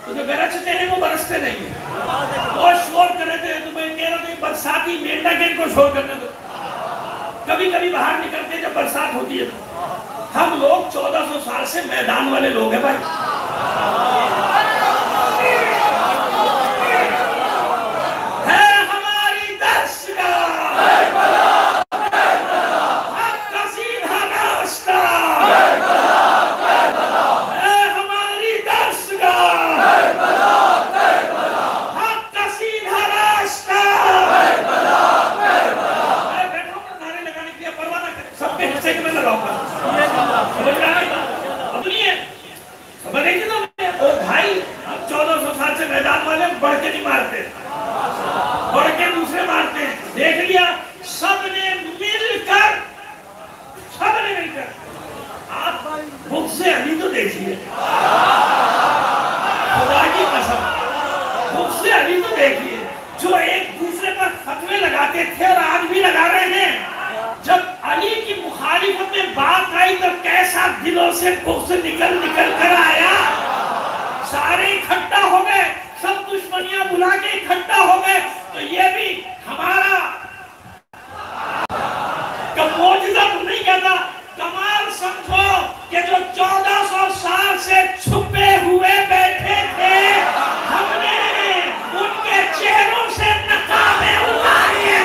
تو جو گرجتے ہیں وہ برستے نہیں ہیں، وہ شور کرتے ہیں. تو میں کہہ رہا ہوں برساتی مینڈک ان کو شور کرنے دو. کبھی کبھی باہر نکلتے ہیں جب برسات ہوتی ہے. ہم لوگ 1400 سال سے میدان والے لوگ ہیں بھائی. بڑھ کے نہیں مارتے، بڑھ کے دوسرے مارتے ہیں. دیکھ لیا سب نے مل کر آپ بغض علی تو دیکھیے، خدا کی قسم بغض علی تو دیکھیے، جو ایک دوسرے پر فتوے لگاتے تھے اور آج بھی لگا رہے ہیں. جب علی کی مخالفت میں بات آئی تو کیسا دلوں سے بغض نکل کر آیا. سارے اکٹھا ہو گئے، سب دشمنیاں بلا کے اکٹھا ہو گئے. تو یہ بھی ہمارا معجزہ تو نہیں کہتا، کمال سمجھو کہ جو 1400 سال سے چھپے ہوئے بیٹھے تھے، ہم نے ان کے چہروں سے نقابیں اتارے.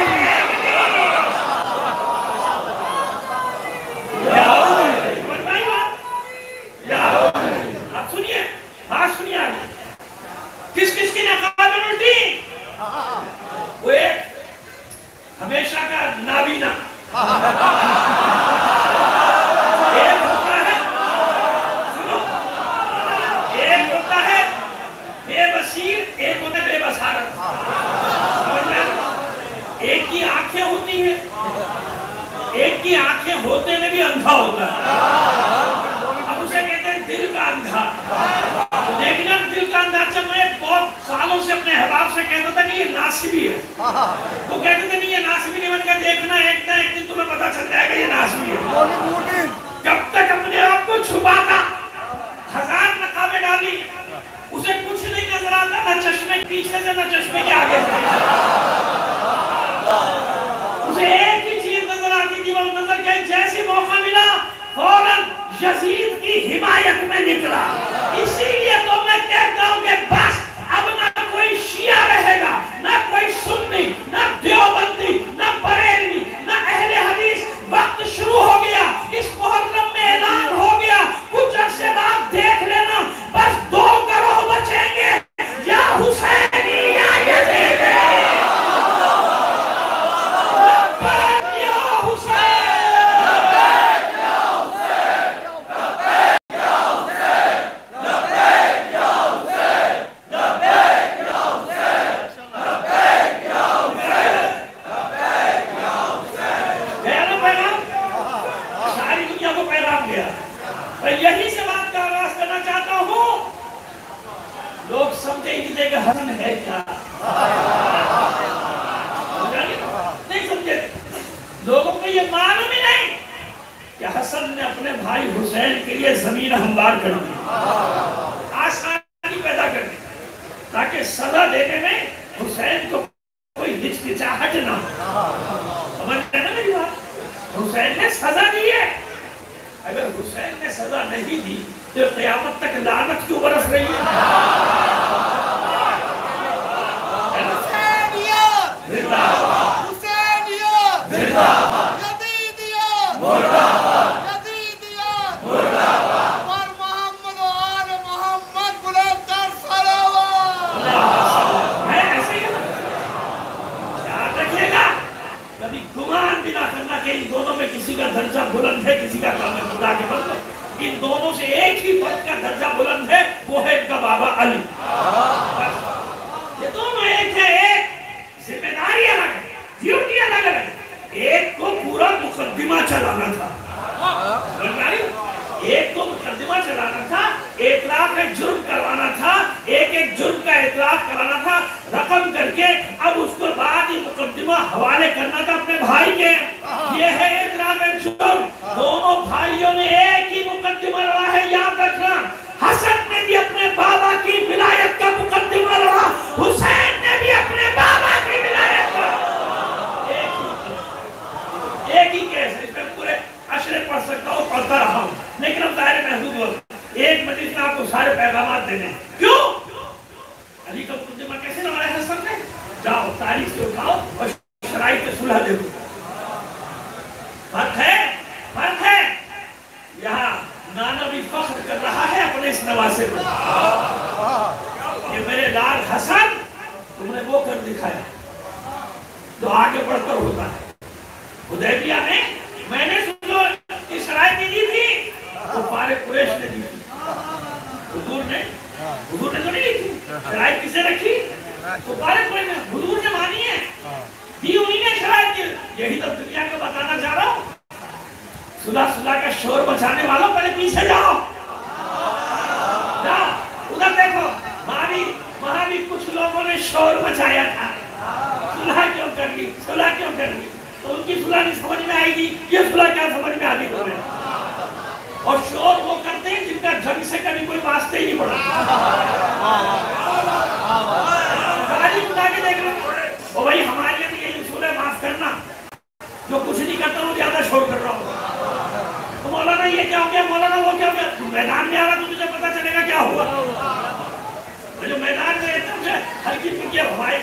اب سنیے، بات سنیے آگے. کس کس کی نقابیں الٹی؟ وہ ایک ہمیشہ کا نابینا، ایک ہوتا ہے بے بصیر، ایک ہوتا ہے بے بصارت. ایک کی آنکھیں ہوتی ہیں، ایک کی آنکھیں ہوتے میں بھی اندھا ہوتا ہے. اب اسے کہتے ہیں دل کا اندھا. دیکھنا دل کا اندھا. جب میں بہت سالوں سے اپنے احباب سے کہتا تھا کہ یہ ناسبی ہے، وہ کہتے تھے نہیں یہ ناسبی نہیں. من کا دیکھنا ایک دن تمہیں پتا چل جائے گا یہ ناسبی ہے. جب تک اپنے آپ کو چھپاتا، 1000 نقابیں ڈالی، اسے کچھ نہیں نظر آتا، نہ چشمے پیچھے سے نہ چشمے کے آگے سے. اسے ایک ہی چیز نظر آتی تھی، وہ نظر کہ جیسی موقع ملا فوراً یزید کی حمایت میں نکلا. اسی لیے تو میں کہتا ہوں کہ بس اب نہ کوئی شیعہ رہے گا، نہ کوئی سنی، نہ دیوبندی، نہ بریلوی، نہ اہل حدیث. وقت شروع ہو گیا، اس محرم میں اعلان ہو گیا، کچھ عرصے بعد دیکھ لینا بس 2 گروہ بچیں گے، یا حسینی یا یزیدی. یہی سے بات کا آغاز کرنا چاہتا ہوں. لوگ سمجھے ہی نہیں کہ حسن ہے کیا، نہیں سمجھے. لوگوں کو یہ معلوم ہی نہیں کہ حسن نے اپنے بھائی حسین کے لیے زمین ہموار کر دی، آسانی پیدا کر دی، تاکہ سزا دینے میں حسین کو کوئی ہچکچاہٹ نہ ہو. سمجھ رہے نا میری بات؟ حسین نے سزا دی ہے. اگر حسین نے سزا نہیں دی تو قیامت تک لعنت کیوں برس رہی ہے؟ حسینیت زندہ باد، حسینیت زندہ باد، یزیدیت مردہ باد، یزیدیت مردہ باد. اور محمد و آل محمد بلند تر صلوات. میں ایسے ہی یاد رکھیے گا، کبھی گمان بھی نہ کرنا کہ ان دونوں میں کسی کا درجہ بلند ہے، کسی کا کم ہے. خدا کے مطلب ان دونوں سے ایک ہی فرد کا درجہ بلند ہے، وہ ہے ان کا بابا علی. یہ دونوں ایک ہے، ایک ذمہ داری الگ ہے، ڈیوٹی الگ ہے. ایک کو پورا مقدمہ چلانا تھا، ایک کو مقدمہ چلانا تھا، اطلاق جرم کروانا تھا، ایک جرم کا اطلاق کرانا تھا رقم کر کے. اب اس کو بعد ہی مقدمہ حوالے کرنا تھا اپنے بھائی کے. یہ ہے اطلاق جرم. دونوں بھائیوں نے ایک ہی مقدمہ لڑا ہے. یاد رکھنا حسن نے بھی اپنے بابا کی ولایت کو سارے پیغامات دینے. کیوں؟ علی کا مقدمہ کیسے لگایا حسن نے؟ جاؤ تاریخ سے اٹھاؤ اور شرائط کے صلح دے دو. فرق ہے. یہاں نانا بھی فخر کر رہا ہے اپنے اس نواسے پر. یہ میرے لال حسن تم نے وہ کر دکھایا جو آگے بڑھ کر ہوتا ہے. حدیبیہ میں نے سنو کی شرائط دی تھی وہ پارے قریش نے دی تھی. حضور نے تو نہیں دی تھی. شرائط کسے رکھی؟ وہ پارے قریش نے. حضور نے مانی ہے دی انہی نے شرائط کی. یہی تو دنیا کو بتانا چاہ رہا ہوں. صلح کا شور بچانے والوں پہلے پیچھے جاؤ. ادھر دیکھو وہاں بھی کچھ لوگوں نے شور بچایا تھا. صلح کیوں کر لی تو ان کی صلح نہیں سمجھ میں آئے گی. یہ صلح کیا سمجھ میں آگی تمہیں؟ اور شور وہ کرتے ہیں جن کا جنگ سے کبھی کوئی واسطے ہی نہیں پڑا. بتا کے دیکھ لو وہ بھائی ہمارے لیے بھی یہی اصول ہے معاف کرنا. جو کچھ نہیں کرتا وہ زیادہ شور کر رہا ہوں. تو مولانا یہ کیا ہو گیا, مولانا وہ کیا ہو گیا. میدان میں آ رہا تو تجھے پتا چلے گا کیا ہوا. جو میدان میں رہتا ہے ہلکی پھلکی ہمارے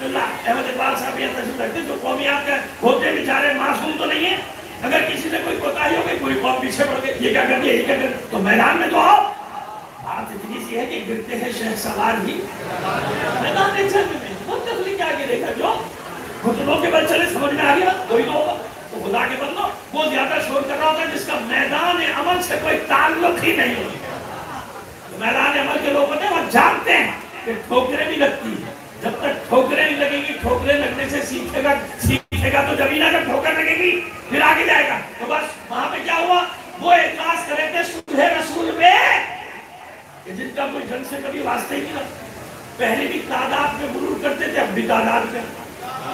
احمد اقبال صاحب یہ تشریف رکھتے جو قومیات کے ہوتے بیچارے معصوم تو نہیں ہے. اگر کسی سے کوئی کوتاہی ہو گئی پوری قوم پیچھے پڑ گئی, یہ کیا کر دیا یہ کیا کر دیا, تو میدان میں تو آؤ. بات اتنی سی ہے کہ گرتے ہیں شیخ سوار ہی میدان میں جنگ میں. وہ تفریح کیا گرے گا جو گھٹنوں کے بل چلے سمجھ میں آ گیا کوئی تو ہوگا. تو خدا کے بندو وہ زیادہ شور کر رہا ہوتا ہے جس کا میدان عمل سے کوئی تعلق ہی نہیں ہوتا. میدان عمل کے لوگ ہوتے ہیں وہ جانتے ہیں کہ ٹھوکریں بھی لگتی ہیں. جب تک ٹھوکریں نہیں لگیں گی, ٹھوکریں لگنے سے سیکھے گا تو جب ہی نہ جب ٹھوکر لگے گی پھر آگے جائے گا. تو بس وہاں پہ کیا ہوا, وہ اعتراض کرے تھے صلح رسول پہ کہ جن کا کوئی جنگ سے کبھی واسطے ہی نہیں رہا. پہلے بھی تعداد میں غرور کرتے تھے, اب بھی تعداد میں.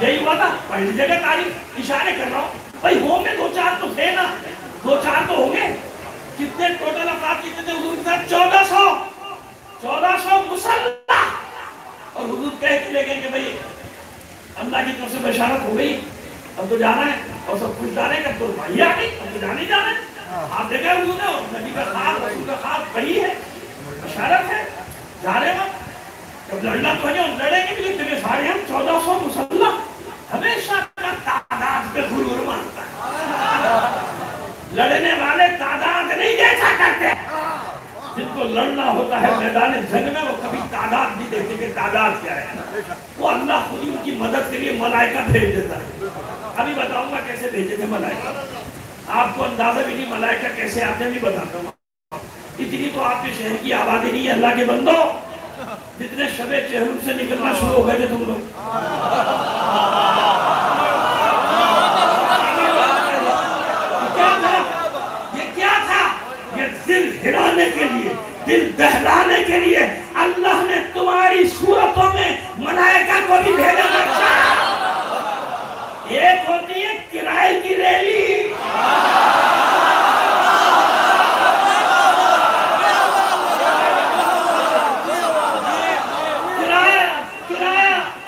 یہی ہوا تھا پہلی جگہ تاریخ اشارے کر رہا ہوں بھائی. ہوں گے 2-4 تو تھے نا, 2-4 تو ہوں گے. کتنے ٹوٹل افراد کتنے تھے حضور کے ساتھ؟ 1400 مسلح. اور حضور کہہ کے لے گئے کہ بھئی اللہ کی طرف سے بشارت ہو گئی, اب تو جانا ہے. اور سب کچھ جانے کا تو بھائی آ گئی, اب تو جانے جانا ہے. آپ دیکھیں حضور نے نبی کا خواب, رسول کا خواب وہی ہے, بشارت ہے, جا رہے ہیں. جب لڑنا تو ہے لڑیں گے بھی لیکن سارے ہم 1400 مسلح. ہمیشہ کا تعداد پہ غرور مانتا ہے. لڑنے والے تعداد نہیں دیکھا کرتے. جن کو لڑنا ہوتا ہے میدان جنگ میں وہ کبھی تعداد نہیں دیکھتے کہ تعداد کیا ہے. وہ اللہ خود ان کی مدد کے لیے ملائکہ بھیج دیتا ہے. ابھی بتاؤں گا کیسے بھیجے تھے ملائکہ. آپ کو اندازہ بھی نہیں ملائکہ کیسے آتے ہیں, بھی بتاتا ہوں. اتنی تو آپ کے شہر کی آبادی نہیں ہے اللہ کے بندو جتنے شب چہروں سے نکلنا شروع ہو گئے تھے تم لوگ. دل ہلانے کے لیے, دل دہلانے کے لیے اللہ نے تمہاری صورتوں میں ملائکہ کو بھی بھیجا رکھا. ایک ہوتی ہے کرائے کی ریلی,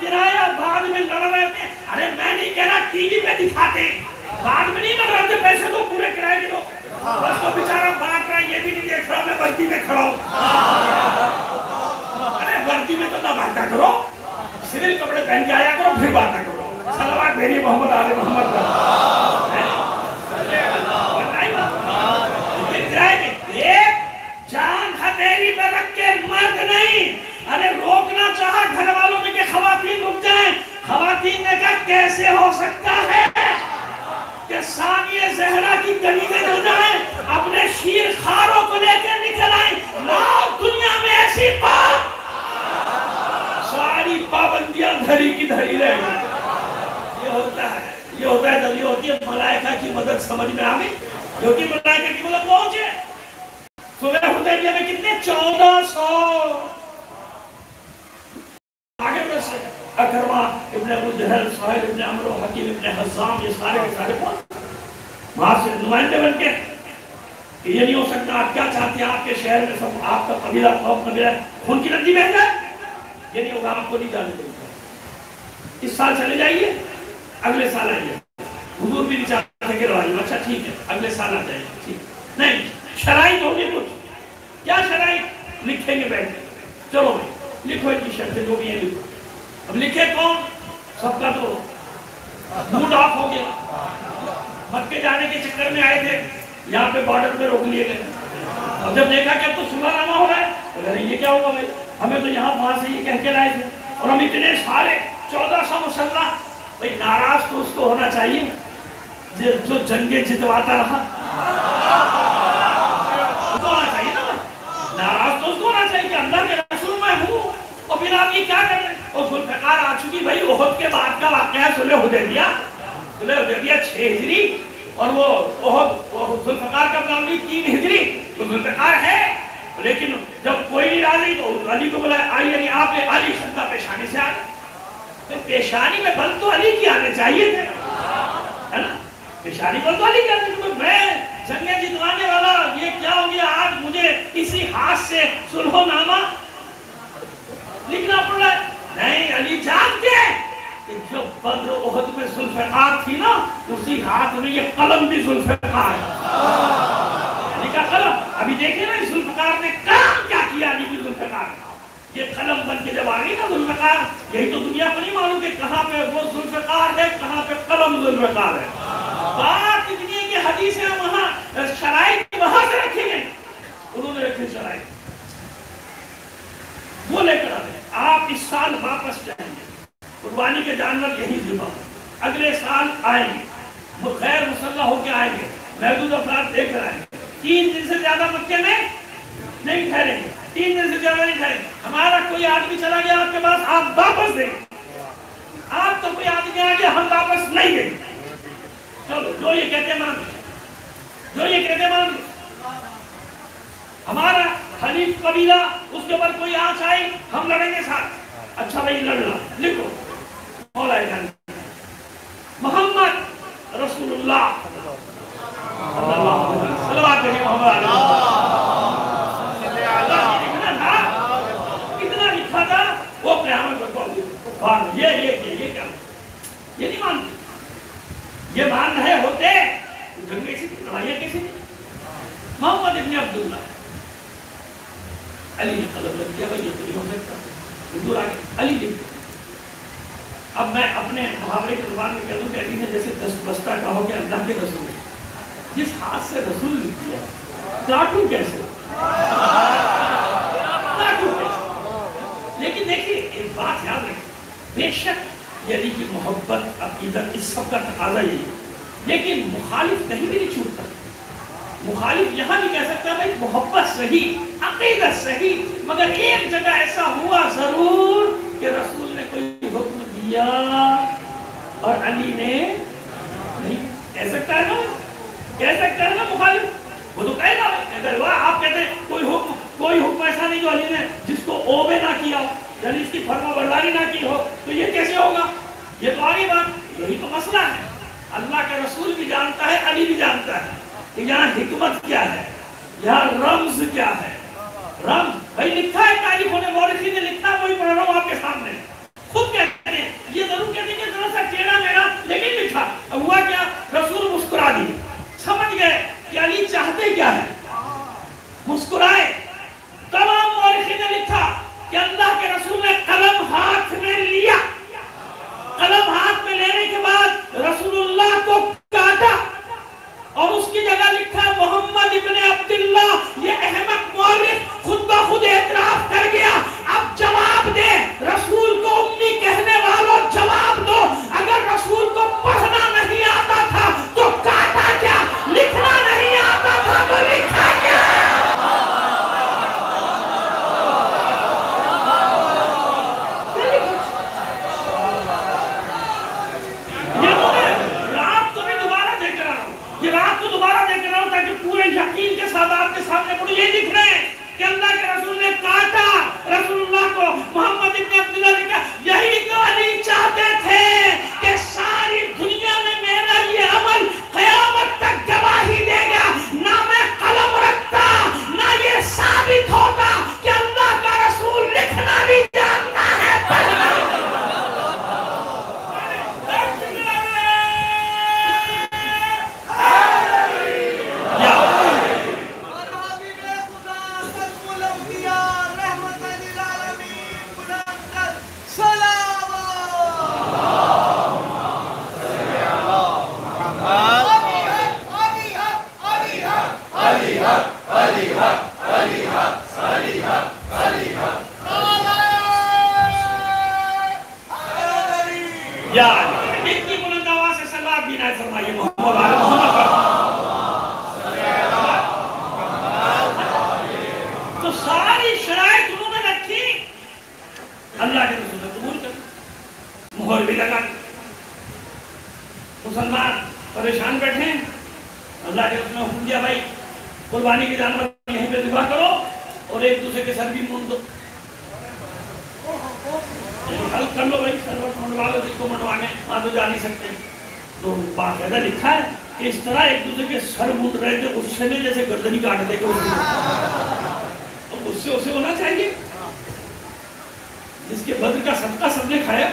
کرایہ بعد میں لڑ رہے تھے. ارے میں نہیں کہہ رہا ٹی وی پہ دکھاتے, بعد میں نہیں لڑ رہے تھے, پیسے تو پورے کرائے کے دو. بس تو بیچارہ بانٹ رہا ہے, یہ بھی نہیں دیکھ رہا میں وردی میں کھڑا ہوں. ارے وردی میں تو نہ بانٹا کرو, سول کپڑے پہن کے آیا کرو پھر بانٹا کرو. صلوات میری محمد آل محمد ایک جان ہتھیلی پہ رکھ کے مرد نہیں. ارے روکنا چاہا گھر والوں نے کہ خواتین رک جائیں. خواتین نے کہا کیسے ہو سکتا ہے کہ ثانیہ زہرا کی گلییں ہو جائیں, اپنے شیر خاروں کو لے کے نکل آئیں. لاؤ دنیا میں ایسی بات, ساری پابندیاں دھری کی دھری رہ گئی. یہ ہوتا ہے جب یہ ہوتی ہے ملائکہ کی مدد سمجھ میں آ گئی. جو کہ ملائکہ کی مدد پہنچے. صلح حدیبیہ میں کتنے 1400. آگے بڑھ سے اکرمہ ابن ابو جہل, سہیل ابن عمرو, حکیم ابن حزام, یہ سارے کے سارے پہنچ وہاں سے نمائندے بن کے کہ یہ نہیں ہو سکتا. آپ کیا چاہتے ہیں آپ کے شہر میں سب آپ کا قبیلہ قوم قبیلہ خون کی ندی بہہ جائے؟ یہ نہیں ہوگا, آپ کو نہیں جانے دیں گے. اس سال چلے جائیے, اگلے سال آئیے. حضور بھی نہیں چاہتے کہ روائیے. اچھا ٹھیک ہے اگلے سال آ جائیے. ٹھیک نہیں, شرائط ہوگی کچھ. کیا شرائط؟ لکھیں گے بیٹھ کے. چلو بھائی لکھو ان کی شرطیں جو بھی ہیں لکھو. اب لکھے کون؟ سب کا تو موڈ آف ہو گیا. مکے جانے کے چکر میں آئے تھے, یہاں پہ بارڈر پہ روک لیے گئے. اور جب دیکھا کہ اب تو صلح نامہ ہو رہا ہے, تو یہ کیا ہوگا بھائی, ہمیں تو یہاں وہاں سے یہ کہہ کے لائے تھے, اور ہم اتنے سارے 1400 مسلح. بھائی ناراض تو اس کو ہونا چاہیے جو جنگیں جتواتا رہا. اس کو ہونا چاہیے نا, ناراض تو اس کو ہونا چاہیے کہ اللہ کے رسول میں ہوں, اور پھر آپ یہ کیا کر رہے ہیں. اور ذوالفقار آ چکی بھائی, احد کے بعد کا واقعہ صلح حدیبیہ. صلح حدیبیہ 6 ہجری, اور وہ احد ذوالفقار کا نام بھی 3 ہجری. تو ذوالفقار ہے, لیکن جب کوئی نہیں راضی تو علی کو بولا آئی آپ علی خندہ پیشانی سے آگے. پیشانی میں بل تو علی کی آنے چاہیے تھے, ہے نا, پیشانی بل تو علی کی آنے چاہیے. میں جنگیں جتوانے والا, یہ کیا ہو گیا آج مجھے اسی ہاتھ سے صلح نامہ لکھنا پڑ رہا ہے. نہیں, علی جانتے کہ جو بدر احد میں ذوالفقار تھی نا, اسی ہاتھ میں یہ قلم بھی ذوالفقار ہے. علی کا قلم. ابھی دیکھیں نا ذوالفقار نے کام کیا کیا. علی کی ذوالفقار یہ قلم بن کے جب آگئی نا ذوالفقار, یہی تو دنیا کو نہیں معلوم کہ کہاں پہ وہ ذوالفقار ہے, کہاں پہ قلم ذوالفقار ہے. بات اتنی ہے کہ حدیثیں وہاں شرائط وہاں سے رکھی گئی, انہوں نے رکھی شرائط, وہ لے کر آئے. آپ اس سال واپس جائیں گے, قربانی کے جانور یہی ذبح, اگلے سال آئیں گے, خیر مسلح ہو کے آئیں گے, محدود افراد دے کر آئیں گے. 3 دن سے زیادہ مکے میں نہیں ٹھہریں گے, 3 دن سے زیادہ نہیں ٹھہریں گے. ہمارا کوئی آدمی چلا گیا آپ کے پاس, آپ واپس دیں گے. آپ تو کوئی آدمی آ گیا, ہم واپس نہیں دیں گے. چلو جو یہ کہتے مان لیں, جو یہ کہتے مان لیں. ہمارا حلیف قبیلہ, اس کے اوپر کوئی آنچ آئی, ہم لڑیں گے ساتھ. اچھا بھائی لڑنا, لکھو مولا جان محمد رسول اللہ صلوات محمد اتنا لکھا تھا. وہ قیامت یہ کیا, یہ نہیں مانتے. یہ مان رہے ہوتے جنگیں سے لڑائیاں کیسے نہیں. محمد ابن عبداللہ, علی نے قلم لگ دیا, بھائی یہ تو نہیں ہو سکتا. حضور آگے علی لکھ. اب میں اپنے محاورے کے زبان میں کہہ دوں کہ علی نے جیسے بستہ کہو کہ اللہ کے رسول ہے, جس ہاتھ سے رسول لکھ دیا, کاٹوں کیسے, کاٹوں کیسے. لیکن دیکھیے ایک بات یاد رکھیں, بے شک علی کی محبت عقیدت اس سب کا تقاضا یہی ہے, لیکن مخالف کہیں بھی نہیں چھوٹتا. مخالف یہاں بھی کہہ سکتا ہے بھائی محبت صحیح, عقیدت صحیح, مگر ایک جگہ ایسا ہوا ضرور کہ رسول نے کوئی حکم دیا اور علی نے نہیں. کہہ سکتا ہے نا, کہہ سکتا ہے نا مخالف, وہ تو کہے گا. اگر وہ آپ کہتے ہیں کوئی حکم ایسا نہیں جو علی نے جس کو اوبے نہ کیا ہو, یعنی اس کی فرما برداری نہ کی ہو, تو یہ کیسے ہوگا. یہ تو آگے بات, یہی تو مسئلہ ہے. اللہ کے رسول بھی جانتا ہے, علی بھی جانتا ہے کہ یہاں حکمت کیا ہے, یہاں رمز کیا ہے. رمز بھائی لکھا ہے, تاریخوں نے مورخین نے لکھا, وہی پڑھ رہا ہوں آپ کے سامنے. خود کہتے ہیں, یہ ضرور کہتے ہیں کہ ذرا سا ٹیڑھا میرا, لیکن لکھا. اب ہوا کیا, رسول مسکرا دیے, سمجھ گئے کہ علی چاہتے کیا ہے, مسکرائے. تمام مورخین نے لکھا کہ اللہ کے رسول نے قلم ہاتھ میں لیا, قلم ہاتھ میں لینے کے بعد رسول اللہ کو کاٹا, اور اس کی جگہ لکھا محمد ابن عبداللہ. یہ احمد مورخ خود بخود یا ایک کی بلند آواز سے صلوات بھی نائے فرمائیے محمد آل محمد پر. تو ساری شرائط انہوں نے رکھی، اللہ کے رسول نے قبول کر، مہر بھی لگا. مسلمان پریشان بیٹھے ہیں، اللہ کے رسول نے حکم دیا بھائی قربانی کے جانور یہیں پہ ذبح کرو اور ایک دوسرے کے سر بھی مون دو. حل کر لو بھائی، سرور منڈوا لو جس کو منڈوانے، وہاں تو جا نہیں سکتے. تو باقاعدہ لکھا ہے کہ اس طرح ایک دوسرے کے سر مون رہے تھے، غصے میں جیسے گردنی کاٹ دے کے غصے اسے ہونا چاہیے جس کے بدر کا صدقہ سب نے کھایا.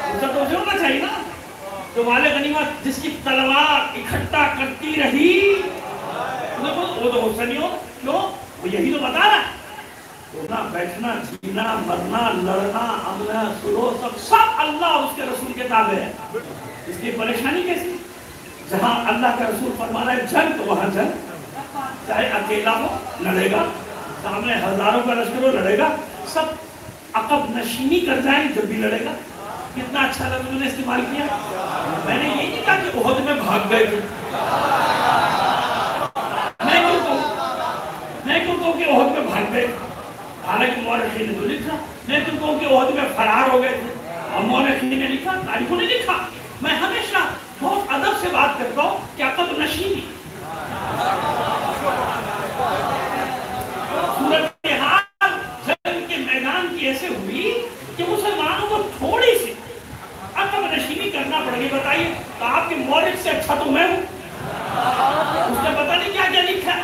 غصہ تو اسے ہونا چاہیے نا تو والے غنیمت جس کی تلوار اکٹھا کرتی رہی، وہ تو غصہ نہیں ہو. کیوں؟ وہ یہی تو بتا رہا ہے. اٹھنا بیٹھنا جینا مرنا لڑنا عملہ سلو سب اللہ اور اس کے رسول کے تابع ہے. اس کی پریشانی کیسی؟ جہاں اللہ کا رسول فرما رہا ہے جنگ تو وہاں جنگ، چاہے اکیلا ہو لڑے گا، سامنے ہزاروں کا لشکر ہو لڑے گا، سب عقب نشینی کر جائیں جب بھی لڑے گا. کتنا اچھا لفظ میں نے استعمال کیا. میں نے یہ نہیں کہا کہ احد میں بھاگ گئے تھے. میں کیوں کہوں کہ احد میں بھاگ گئے، حالانکہ مورخین نے تو لکھا. میں کیوں کہوں کہ احد میں فرار ہو گئے تھے، اور مورخین نے لکھا، تاریخوں نے لکھا. میں ہمیشہ بہت ادب سے بات کرتا ہوں کہ عقب نشینی صورتحال جنگ کے میدان کی ایسے ہوئی کہ مسلمانوں کو تھوڑی سی عقب نشینی کرنا پڑ گئی. بتائیے تو آپ کے مورخ سے اچھا تو میں ہوں، اس نے پتہ نہیں کیا کیا لکھا ہے.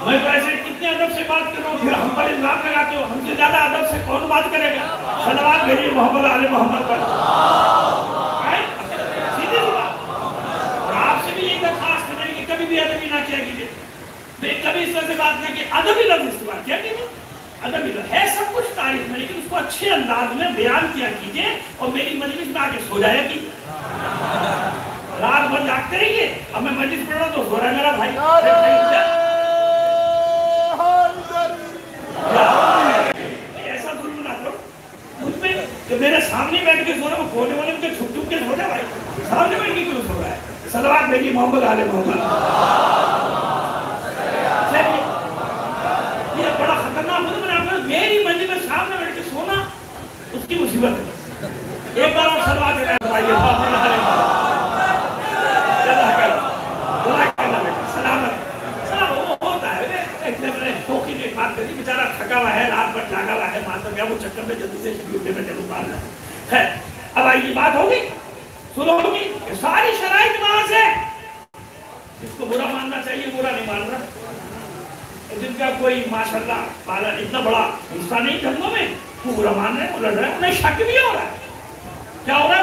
میں تو ایسے کتنے ادب سے بات کر رہا ہوں، پھر ہم پر الزام لگاتے ہو. ہم سے زیادہ ادب سے کون بات کرے گا؟ صلوات بھیجیے محمد آل محمد پر. سیدھی سی بات. اور آپ سے بھی یہ درخواست ہے کہ کبھی بھی ادبی نہ کیا کیجیے. کبھی اس طرح سے بات نہ کہ ادبی لفظ استعمال کیا کیجیے. ادبی لفظ ہے سب کچھ تاریخ میں، لیکن اس کو اچھے انداز میں بیان کیا کیجیے اور میری مجلس میں آگے سو جایا کیجیے. رات بھر جاگتے رہیے. اب میں مجلس پڑھ رہا ہوں تو سو رہا ہے میرا بھائی. ایسا ظلم نہ کرو مجھ پہ کہ میرے سامنے بیٹھ کے سو رہا ہوں. کھونے والے مجھے چھپ چھپ کے سو جا بھائی. سامنے بیٹھ کے کیوں سو رہا ہے؟ صلوات بھیجیے محمد آل محمد. یہ بڑا خطرناک مجھے بنا. میری منزل میں سامنے بیٹھ کے سونا اس کی مصیبت ہے. ایک بار اور صلوات بھیجیے محمد آل محمد. بیچارہ تھکا ہوا ہے، رات بھر جاگا ہوا ہے، مانتا گیا وہ چکر میں جلدی سے شیڈیول میں چلو پا رہا ہے. خیر اب آئیے بات ہوگی سنو ہوگی کہ ساری شرائط وہاں سے. اس کو برا ماننا چاہیے، برا نہیں مان رہا. جن کا کوئی ماشاءاللہ پالا اتنا بڑا حصہ نہیں جنگوں میں، وہ برا مان رہے ہیں، وہ لڑ رہے ہیں. انہیں شک بھی ہو رہا ہے. کیا ہو رہا ہے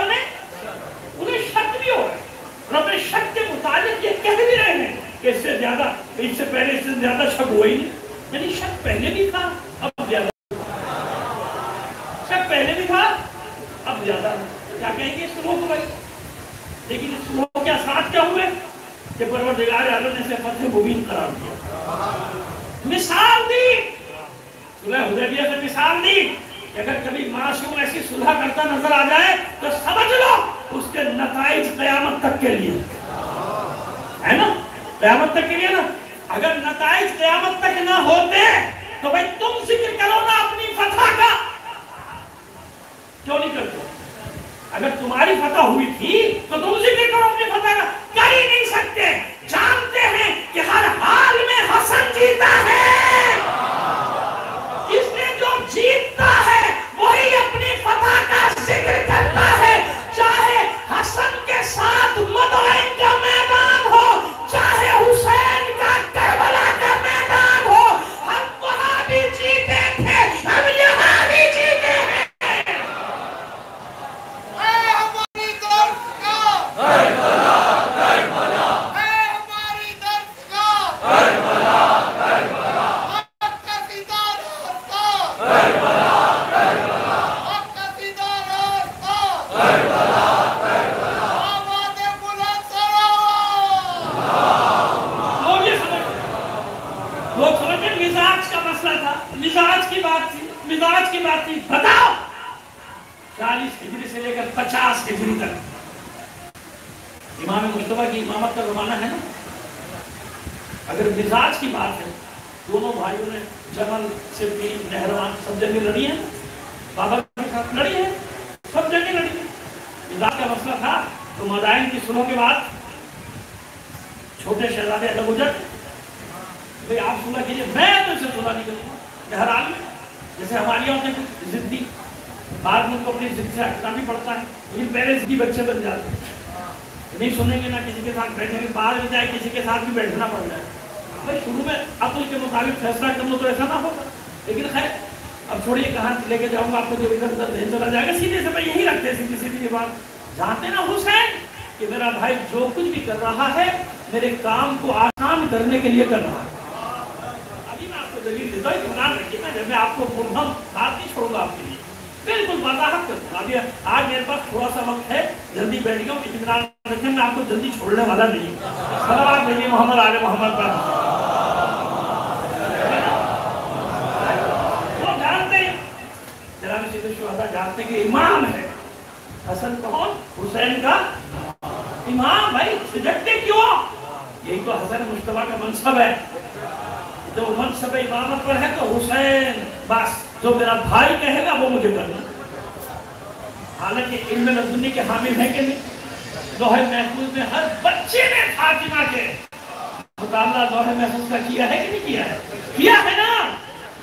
انہیں شک بھی ہو رہا ہے. اور اپنے شک کے متعلق یہ کہہ بھی رہے ہیں کہ اس سے زیادہ، اس سے پہلے اس سے زیادہ شک ہوا ہی نہیں. یعنی شک پہلے بھی تھا اب زیادہ، شک پہلے بھی تھا اب زیادہ. کیا کہیں گے اس سلوک کو بھائی؟ لیکن اس سلوک کے اثرات کیا ہوئے کہ پروردگار عالم نے اسے فتح مبین قرار دیا. مثال دی، صلح حدیبیہ سے مثال دی کہ اگر کبھی معصوم ایسی صلح کرتا نظر آ جائے تو سمجھ لو اس کے نتائج قیامت تک کے لیے ہے نا. قیامت تک کے لیے نا. اگر نتائج قیامت تک نہ ہوتے تو بھائی تم ذکر کرو نا اپنی فتح کا. کیوں نہیں کرتے؟ اگر تمہاری فتح ہوئی تھی تو تم ذکر کرو اپنی فتح کا. کر ہی نہیں سکتے. جانتے ہیں کہ ہر حال میں حسن جیتا ہے. اس نے جو جیتتا ہے وہی اپنی فتح کا ذکر کرتا ہے. چاہے حسن کے ساتھ مدائن کا میدان ہو، چاہے حسین کا کربلا کا میدان ہو، ہم وہاں بھی جیتے تھے، ہم یہاں بھی جیتے ہیں. اے ہماری درد کا کربلا کربلا، اے ہماری درد کا کربلا کربلا، آپ کا سیدھا راستہ کربلا کربلا، آپ کا سیدھا راستہ کربلا کربلا، آواز بلند کرو. لوگ سمجھتے مزاج کا مسئلہ تھا، مزاج کی بات تھی، مزاج کی بات تھی. بتاؤ 40 ہجری سے لے کر 50 ہجری تک امام مصطفیٰ کی امامت کا زمانہ ہے نا. اگر مزاج کی بات ہے، دونوں بھائیوں نے جمل سے نہروان سب جگہ لڑی ہیں، بابر کے ساتھ لڑی ہے، سب جگہ لڑی ہے. مزاج کا مسئلہ تھا تو مدائن کی صلح کے بعد چھوٹے شہزادے الگ ہو جاتے. بھئی آپ صلح کیجئے، میں تو اسے صلح نہیں کروں گا. بہرحال میں جیسے ہماری ہوتے ہیں ضدی، بعد میں ان کو اپنی ضد سے ہٹنا بھی پڑتا ہے، لیکن پہلے ضدی بچے بن جاتے ہیں. نہیں سنیں گے نہ کسی کے ساتھ بیٹھنے کے بعد میں جائے کسی کے ساتھ بھی بیٹھنا پڑ جائے. بھائی شروع میں عقل کے مطابق فیصلہ کر لو تو ایسا نہ ہوگا. لیکن خیر اب چھوڑیے کہاں لے کے جاؤں گا آپ کو، جو ادھر ادھر دین چلا جائے گا. سیدھے سے میں یہی رکھتے سیدھی سیدھی بات، جانتے نا حسین کہ میرا بھائی جو کچھ بھی کر رہا ہے میرے کام کو آسان کرنے کے لیے کر رہا ہے. ابھی میں آپ کو دلیل دیتا ہوں، اطمینان رکھیے نا، جب میں آپ کو مبہم بات نہیں چھوڑوں گا آپ کے لیے، بالکل وضاحت کرتا ہوں. ابھی آج میرے پاس تھوڑا سا وقت ہے، جلدی بیٹھ گیا ہوں. اطمینان رکھیں میں آپ کو جلدی چھوڑنے والا نہیں. صلوات نبی محمد آل محمد پر. وہ جانتے ہیں جناب سید الشہداء جانتے کہ امام ہے حسن کون؟ حسین کا امام. بھائی سجدتے کیوں؟ یہی تو حسن مصطفیٰ کا منصب ہے. جو منصب امامت پر ہے تو حسین بس جو میرا بھائی کہے گا وہ مجھے کرنا. حالانکہ علم لدنی کے حامل ہیں کہ نہیں؟ لوح محفوظ میں ہر بچے نے فاطمہ کے مطالعہ لوح محفوظ کا کیا ہے کہ نہیں کیا ہے؟ کیا ہے نا.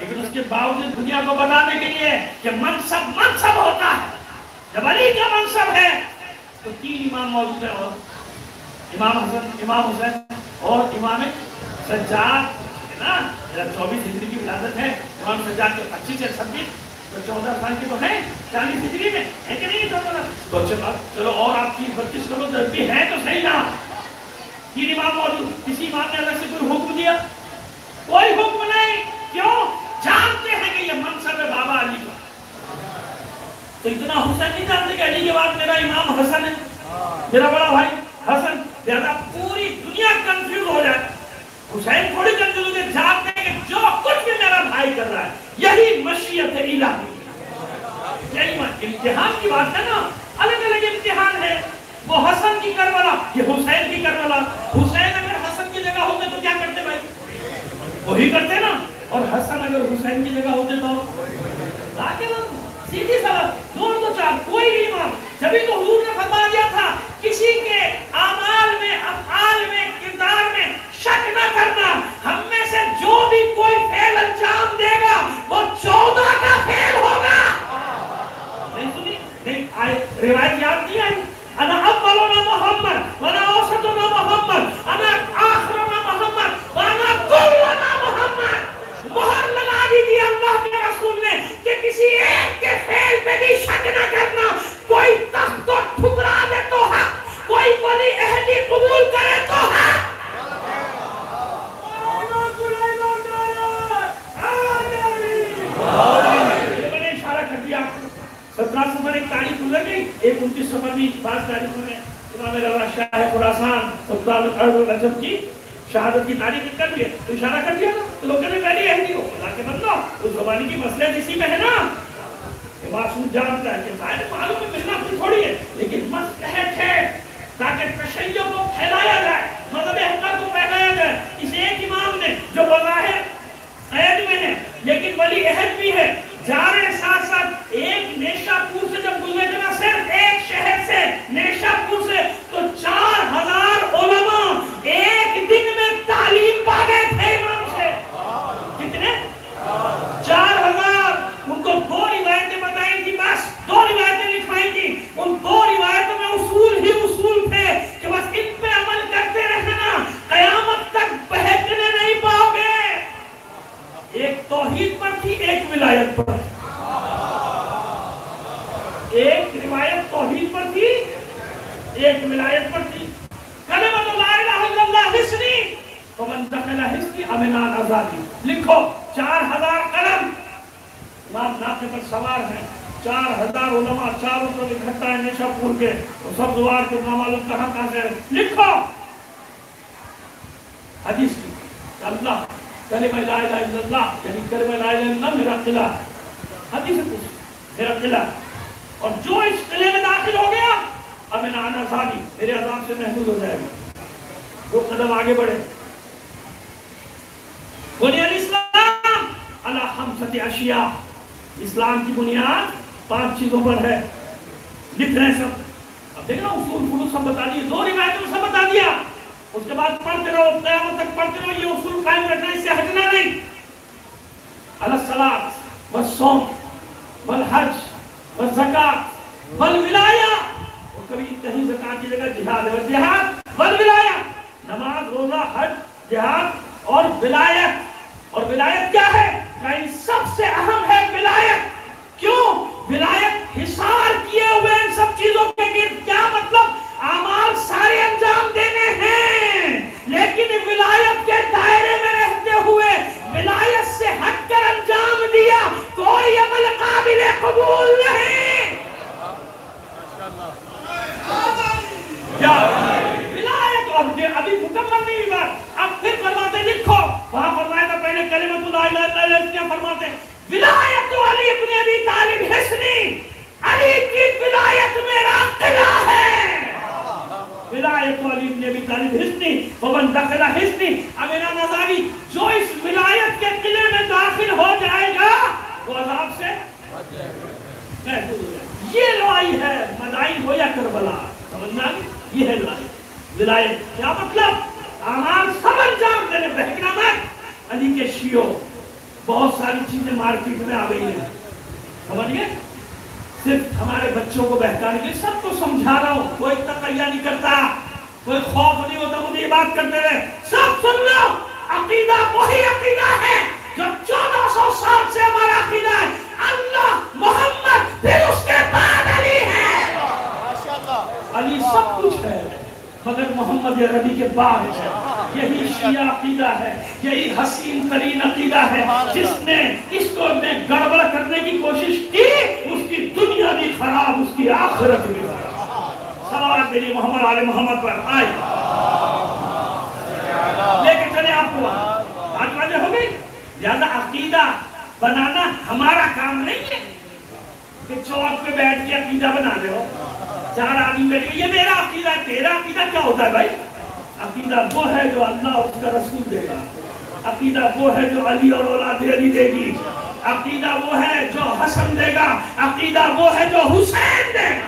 لیکن اس کے باوجود دنیا کو بتانے کے لیے کہ منصب ہوتا ہے. جب علی کا منصب ہے تو 3 امام موجود ہیں، اور امام حسن، امام حسین اور امام سجاد ہے نا. 24 ہجری کی ولادت ہے، امام سجاد کے 25 سے 26 تو 14 سال کے تو ہیں، 40 ہجری میں ہے کہ نہیں؟ تو چلو اور آپ کی 32 کرو جب بھی ہے تو صحیح نا. 3 امام موجود، کسی امام نے الگ سے کوئی حکم دیا؟ کوئی حکم نہیں. کیوں؟ جانتے ہیں کہ یہ منصب ہے بابا علی کا. تو اتنا حسین نہیں جانتے کہ علی کے بعد میرا امام حسن ہے، میرا بڑا بھائی حسن. لہذا پوری دنیا کنفیوز ہو جائے. حسین تھوڑی کنفیوز ہو جائے، جانتے ہیں کہ جو کچھ بھی میرا بھائی کر رہا ہے یہی مشیت الہی. یہی امتحان کی بات ہے نا. الگ الگ امتحان ہے. وہ حسن کی کربلا، یہ حسین کی کربلا. حسین اگر حسن کی جگہ ہوتے تو کیا کرتے بھائی؟ وہی کرتے نا. اور حسن اگر حسین کی جگہ ہوتے تو سیدھی سبب 2 تو 4 کوئی بھی امام. جبھی تو حضور نے فرما دیا تھا کسی کے اعمال میں، افعال میں، کردار میں شک نہ کرنا. ہم میں سے جو بھی کوئی فعل انجام دے گا وہ 14 کا فعل ہوگا. نہیں سنی؟ نہیں آئے روایت یاد نہیں آئی؟ انا اولنا محمد وانا اوسطنا محمد انا آخرنا محمد وانا کلنا محمد. مہر لگا دیجیے اللہ کے رسول نے کہ کسی ایک کے فعل پہ بھی شک نہ کرنا. کوئی تخت کو ٹھکرا دے تو حق، کوئی ولی عہدی قبول کرے تو حق. میں نے اشارہ کر دیا. 17 سفر ایک تاریخ گزر گئی، ایک 29 سفر بھی 5 تاریخوں میں امام رضا شاہ خراسان سلطان العجم کی شہادت کی تاریخ کر دیا. تو اشارہ کر دیا نا. تو لوگوں نے پہلے اہدی ہو اللہ کے بندو اس زمانے کی مسئلہ اسی میں ہے نا. یہ معصوم جانتا ہے کہ ظاہر معلوم ہے ملنا کوئی تھوڑی ہے، لیکن مستحق ہے تاکہ تشیع کو پھیلایا جائے، مذہب حق کو پھیلایا جائے. اس ایک امام نے جو بظاہر قید میں ہے لیکن ولی عہد بھی ہے، جا رہے ساتھ ساتھ ایک نیشا پور سے جب گزرے تھے نا، صرف ایک شہر سے نیشا پور سے، تو 4000 علماء ایک دن میں تعلیم پا گئے تھے امام سے. کتنے؟ 4000. ان کو 2 روایتیں بتائی تھی، بس 2 روایتیں لکھوائی تھی. ان 2 روایتوں میں اصول ہی اصول تھے کہ بس ان پہ عمل کرتے رہنا، قیامت تک بہکنے نہیں پاؤ گے. ایک توحید پر تھی، ایک ولایت پر. ایک روایت توحید پر تھی، ایک ولایت پر تھی. کلمۃ لا الہ الا اللہ حصنی ومن دخل حصنی امن آزادی. لکھو 4000 قلم امام ناقے پر سوار ہیں، 4000 علماء چاروں طرف اکٹھا ہے نیشا پور کے، سب دوار کے نامعلوم کہاں سے. لکھو حدیث کی اللہ کلمہ لا الہ الا اللہ، یعنی کلمہ لا الہ الا اللہ میرا قلعہ. حدیث پوچھ میرا قلعہ. اور جو اس قلعے میں داخل ہو گیا اب میں نانا ثانی میرے عذاب سے محفوظ ہو جائے گا. وہ قدم آگے بڑھے. بنیاد اسلام علی خمسۃ اشیاء، اسلام کی بنیاد 5 چیزوں پر ہے. لکھ رہے ہیں سب. اب دیکھنا اصول فروض سب بتا دیے، 2 روایتوں میں سب بتا دیا. اس کے بعد پڑھتے رہو، قیامت تک پڑھتے رہو. یہ اصول قائم رکھنا، اس سے ہٹنا نہیں. علی الصلاۃ والصوم والحج والزکاۃ والولایہ. اور کبھی کہیں زکات کی جگہ جہاد ہے. والجہاد والولایہ، نماز روزہ حج جہاد اور ولایت. اور ولایت کیا ہے؟ کہ سب سے اہم ہے ولایت. کیوں؟ ولایت حصار کیے ہوئے ان سب چیزوں کے گرد. کیا مطلب؟ اعمال سارے انجام دینے ہیں، لیکن ولایت کے دائرے میں رہتے ہوئے ولایت سے ہٹ کر انجام دیا کوئی عمل قابل قبول نہیں. کیا ولایت؟ اور ابھی مکمل نہیں بات. اب پھر فرماتے لکھو، وہاں فرمایا تھا پہلے کلمۃ لا الہ الا اللہ، کیا فرماتے؟ ولایت علی ابن ابی طالب حسنی، علی کی ولایت میرا قلعہ ہے. ولایت علی ابن ابی طالب حسنی ومن دخل حسنی. اب میرا نظاری جو اس ولایت کے قلعے میں داخل ہو جائے گا وہ عذاب سے محفوظ ہو جائے گا. یہ لڑائی ہے، مدائن ہو یا کربلا. سمجھنا یہ ہے لڑائی. ولایت کیا مطلب؟ اعمال سب انجام دینے. بہکنا مت. علی کے شیعوں بہت ساری چیزیں مارکیٹ میں آ گئی ہیں، سمجھئے؟ صرف ہمارے بچوں کو بہکانے کے لیے. سب کو سمجھا رہا ہوں، کوئی تقیہ نہیں کرتا، کوئی خوف نہیں ہوتا مجھے یہ بات کرتے ہوئے. سب سن لو، عقیدہ وہی عقیدہ ہے جو 1400 سال سے ہمارا عقیدہ ہے. اللہ، محمد، پھر اس کے بعد علی ہے. علی سب کچھ ہے مگر محمد عربی کے بعد ہے. یہی شیعہ عقیدہ ہے، یہی حسین ترین عقیدہ ہے. جس نے اس کو میں گڑبڑ کرنے کی کوشش کی اس کی دنیا بھی خراب، اس کی آخرت بھی خراب. صلوات میری محمد آل محمد پر آئے. لے کے چلے آپ کو بات واضح ہو گئی. لہذا عقیدہ بنانا ہمارا کام نہیں ہے کہ چوک پہ بیٹھ کے عقیدہ بنا لے ہو. 4 آدمی بیٹھ کے یہ میرا عقیدہ ہے. تیرا عقیدہ کیا ہوتا ہے بھائی؟ عقیدہ وہ ہے جو اللہ اور اس کا رسول دے گا. عقیدہ وہ ہے جو علی اور اولاد علی دے گی. عقیدہ وہ ہے جو حسن دے گا. عقیدہ وہ ہے جو حسین دے گا.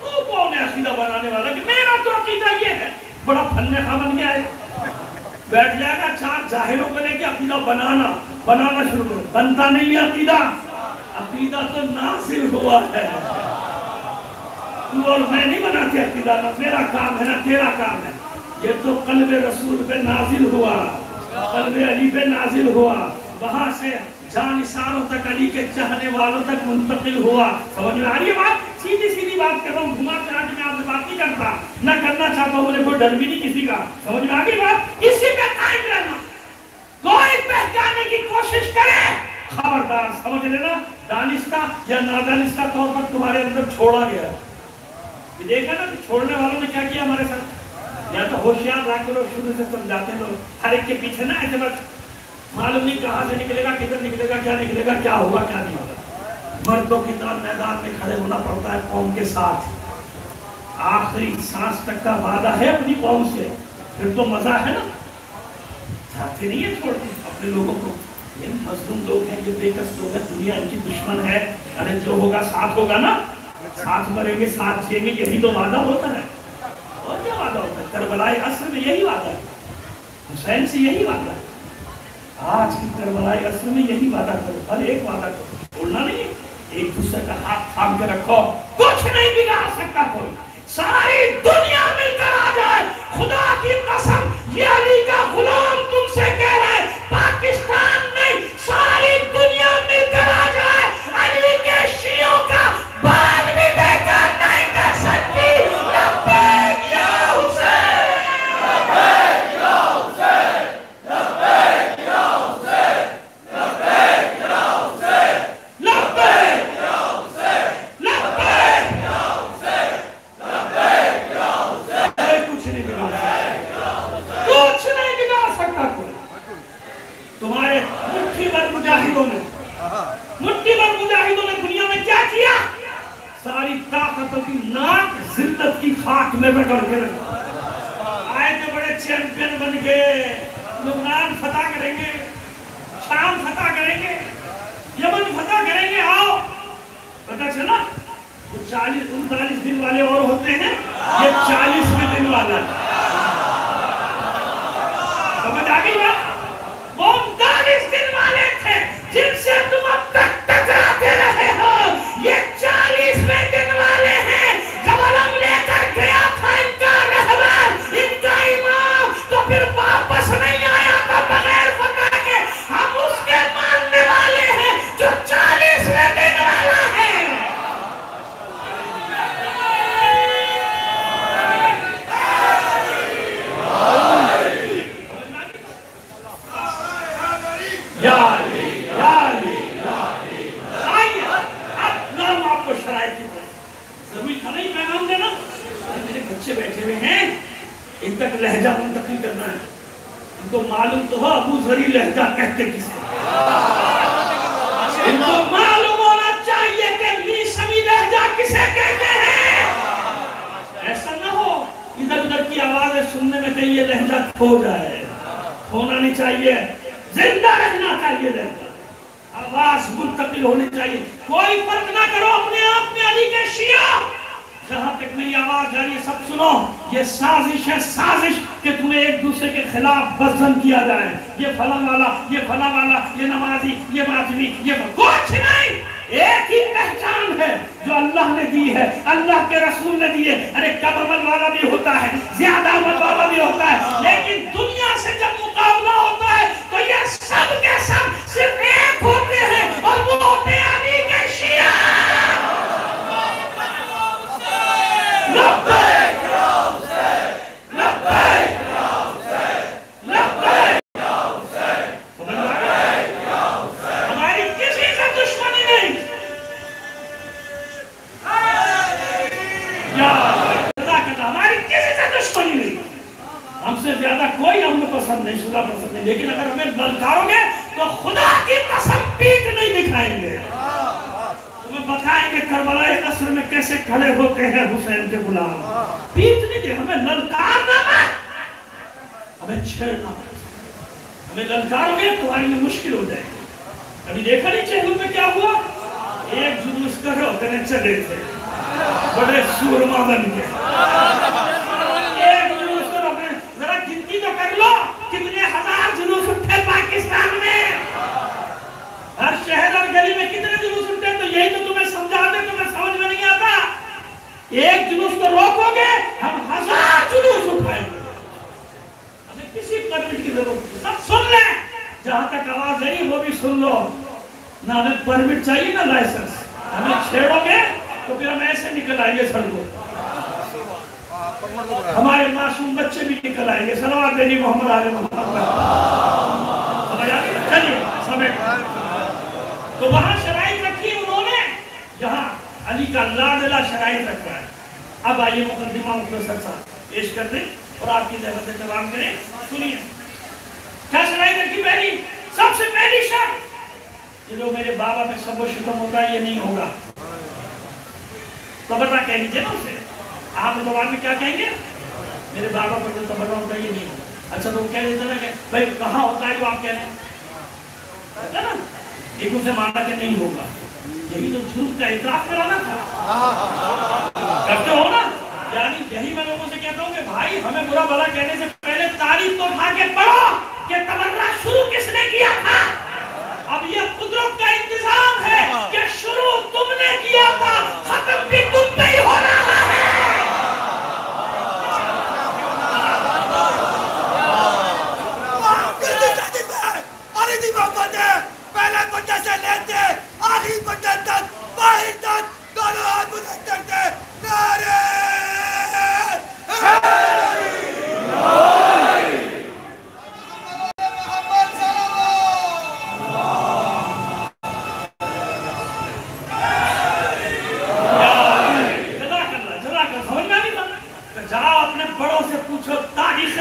تو کون ہے عقیدہ بنانے والا کہ میرا تو عقیدہ یہ ہے؟ بڑا پھلنے خواہ بن گیا ہے. بیٹھ جائے گا 4 ظاہروں کو لے کے عقیدہ بنانا شروع کرو. بنتا نہیں ہے عقیدہ. عقیدہ تو نازل ہوا ہے. تو اور میں نہیں بناتے عقیدہ، نہ میرا کام ہے نہ تیرا کام ہے. یہ تو قلب رسول پہ نازل ہوا، قلب علی پہ نازل ہوا، وہاں سے جانثاروں تک، علی کے چاہنے والوں تک منتقل ہوا. سمجھ میں آ رہی ہے بات؟ سیدھی بات کر رہا ہوں، گھما چلا کے میں آپ سے بات نہیں کرتا، نہ کرنا چاہتا ہوں. مجھے کوئی ڈر بھی نہیں کسی کا. سمجھ میں آ گئی بات؟ اسی پہ قائم رہنا. کوئی بہکانے کی کوشش کرے خبردار سمجھ لینا دانستہ یا نادانستہ طور پر تمہارے اندر چھوڑا گیا. دیکھا نا چھوڑنے والوں نے کیا کیا ہمارے ساتھ. یا تو ہوشیار رکھ لو، شروع سے سمجھاتے لوگ، ہر ایک کے پیچھے نہ ایسے بس معلوم نہیں کہاں سے نکلے گا، کدھر نکلے گا، کیا نکلے گا، کیا ہوگا کیا نہیں ہوگا. مردوں کی طرح میدان میں کھڑے ہونا پڑتا ہے قوم کے ساتھ. آخری سانس تک کا وعدہ ہے اپنی قوم سے. پھر تو مزہ ہے نا. چاہتے نہیں ہے چھوڑتے اپنے لوگوں کو. یہ مظلوم لوگ ہیں، یہ بے کس لوگ ہیں، دنیا ان کی دشمن ہے. ارے جو ہوگا ساتھ ہوگا نا، ساتھ مریں گے، ساتھ جیئیں گے. یہی تو وعدہ ہوتا ہے. اور کیا وعدہ ہوتا ہے؟ کربلائے عصر میں یہی وعدہ ہے. حسین سے یہی وعدہ ہے. آج کی کربلائے عصر میں یہی وعدہ کرو. ہر ایک وعدہ کرو، بولنا نہیں ہے. ایک دوسرے کا ہاتھ تھام کے رکھو. کچھ نہیں بگاڑ سکتا کوئی. ساری دنیا مل کر آ جائے، خدا کی قسم یہ علی کا غلام تم سے کہہ رہا ہے، پاکستان میں ساری دنیا مل کر آ جائے، علی کے شیعوں کا بال بھی بیکار نہیں کر سکتی. لبیک یا حسین، لبیک یا حسین، لبیک یا حسین، لبیک یا حسین، لبیک یا حسین، لبیک یا حسین، لبیک یا حسین. کچھ نہیں بگاڑ سکتا، کچھ نہیں بگاڑ سکتا کوئی. تمہارے مٹھی بھر مجاہدوں نے دنیا میں کیا کیا؟ ساری طاقتوں کی ناک ذلت کی خاک میں رگڑ کے رکھا. آئے تھے بڑے چیمپئن بن کے لبنان فتح کریں گے, شام فتح کریں گے, یمن فتح کریں گے. آؤ پتہ چلا وہ 40-39 دن والے اور ہوتے ہیں, یہ 40ویں دن والا ہے. سمجھ آگئی بات؟ وہ 39 دن والے تھے جن سے تم اب تک ٹکراتے رہے ہو. یہ 40ویں دن والے ہیں. جب علم لے کر گیا تھا ان کا رہبر, ان کا امام, تو پھر واپس نہیں آیا تھا بغیر فتح کے. ہم اس کے ماننے والے ہیں جو 40ویں دن والا ہے. بیٹھے ہوئے ہیں, ان تک لہجہ منتقل کرنا ہے. ان کو معلوم تو ہو ابو ذری لہجہ کہتے کس کو. ان کو معلوم ہونا چاہیے کہ میسمی لہجہ کسے کہتے ہیں. ایسا نہ ہو ادھر ادھر کی آوازیں سننے میں کہیں یہ لہجہ کھو جائے. کھونا نہیں چاہیے, زندہ رہنا چاہیے. لہجہ آواز منتقل ہونی چاہیے. کوئی فرق نہ کرو اپنے آپ میں علی کے شیعہ. جہاں تک میری آواز جا رہی ہے سب سنو, یہ سازش ہے, سازش کہ تمہیں ایک دوسرے کے خلاف بزن کیا جائے. یہ فلاں والا, یہ فلاں والا, یہ نمازی, یہ ماتمی, یہ کچھ نہیں. ایک ہی پہچان ہے جو اللہ نے دی ہے, اللہ کے رسول نے دی ہے. ارے کم عمل والا بھی ہوتا ہے, زیادہ عمل والا بھی ہوتا ہے, لیکن دنیا سے جب مقابلہ ہوتا ہے تو یہ سب کے سب صرف ایک ہوتے ہیں, اور وہ ہوتے ہیں علی کے شیعہ. لبیک یا حسین, لبیک یا حسین, لبیک یا حسین. لبیک یا حسین. ہماری کسی سے دشمنی نہیں. ہماری کسی سے دشمنی نہیں. ہم سے زیادہ کوئی ہمیں پسند نہیں, صلح پسند نہیں, لیکن اگر ہمیں للکارو گے تو خدا کی قسم پیٹ نہیں دکھائیں گے. تمہیں بتائیں گے کربلا قصر میں کیسے کھڑے ہوتے ہیں حسین کے غلام. پیٹ نہیں دے, ہمیں للکارنا مت, ہمیں چھیڑنا مت. ہمیں للکارو گے تو تمہارے لیے مشکل ہو جائے گی. ابھی دیکھا نہیں چہلم میں کیا ہوا؟ ایک جلوس کر رہے ہوتے ہیں چلے تھے بڑے سورما بن کے. ایک جلوس کر رہے, ذرا گنتی تو کر لو کتنے ہزار جلوس اٹھے پاکستان میں. ہر شہر اور گلی میں کتنے جلوس اٹھے, تو یہی تو تمہیں سمجھاتے, تمہیں سمجھ میں نہیں آتا. ایک جلوس کو روکو گے ہم 1000 جلوس اٹھائیں گے. ہمیں کسی پرمٹ کی ضرورت نہیں. سب سن لیں, جہاں تک آواز ہے وہ بھی سن لو. نہ ہمیں پرمٹ چاہیے نہ لائسنس. ہمیں چھیڑو گے تو پھر ہم ایسے نکل آئیں گے سڑکوں. ہمارے معصوم بچے بھی نکل آئیں گے. صلوات علی محمد علیہ محمد. چلیے سمیٹ. تو وہاں شرائط رکھی انہوں نے جہاں علی کا لاڈلا شرائط رکھا ہے. اب آئیے مقدمہ مختصر سا پیش کر دیں اور آپ کی زحمت سے تمام کریں. سنیے کیا شرائط رکھی. پہلی, سب سے پہلی شرط, یہ جو میرے بابا میں سب و شتم ہوتا ہے یہ نہیں ہوگا. تبرہ کہہ لیجیے نا اسے. آپ زبان میں کیا کہیں گے؟ میرے بابا پر جو تبرہ ہوتا ہے یہ نہیں ہوگا. اچھا تو کہہ دیتے نا کہ بھائی کہاں ہوتا ہے جو آپ کہہ رہے ہیں نا, ایک اسے مانا کہ نہیں ہوگا. یہی تو جھوٹ کا اعتراف کرانا تھا. کرتے ہو نا. یعنی یہی میں لوگوں سے کہتا ہوں کہ بھائی ہمیں برا بھلا کہنے سے پہلے تاریخ تو اٹھا کے پڑھو کہ تبرہ شروع کس نے کیا تھا. اب یہ قدرت کا انتظام ہے کہ شروع تم نے کیا تھا, ختم بھی تم پہ ہی ہو رہا ہے. پہلے بچے سے لیتے آخری بچے تک باہر تک دونوں ہاتھ بلند کرتے. نعرہ